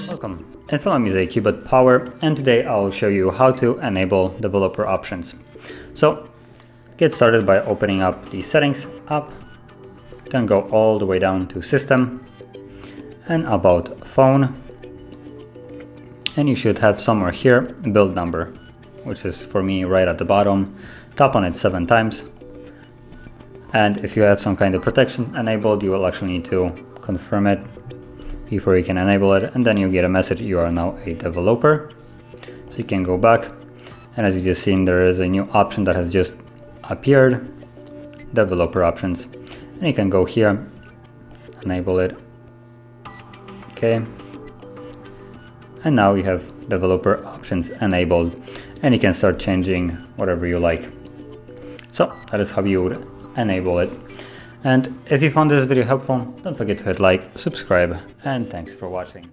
Welcome, Info is a CUBOT Power, and today I'll show you how to enable developer options. So get started by opening up the settings app, then go all the way down to System and About Phone, and you should have somewhere here build number, which is for me right at the bottom. Tap on it 7 times, and if you have some kind of protection enabled, you will actually need to confirm it before you can enable it, and then you get a message you are now a developer. So you can go back, and as you just seen, there is a new option that has just appeared, developer options, and you can go here, enable it. Okay, and now you have developer options enabled, and you can start changing whatever you like. So that is how you would enable it. And if you found this video helpful, don't forget to hit like, subscribe, and thanks for watching.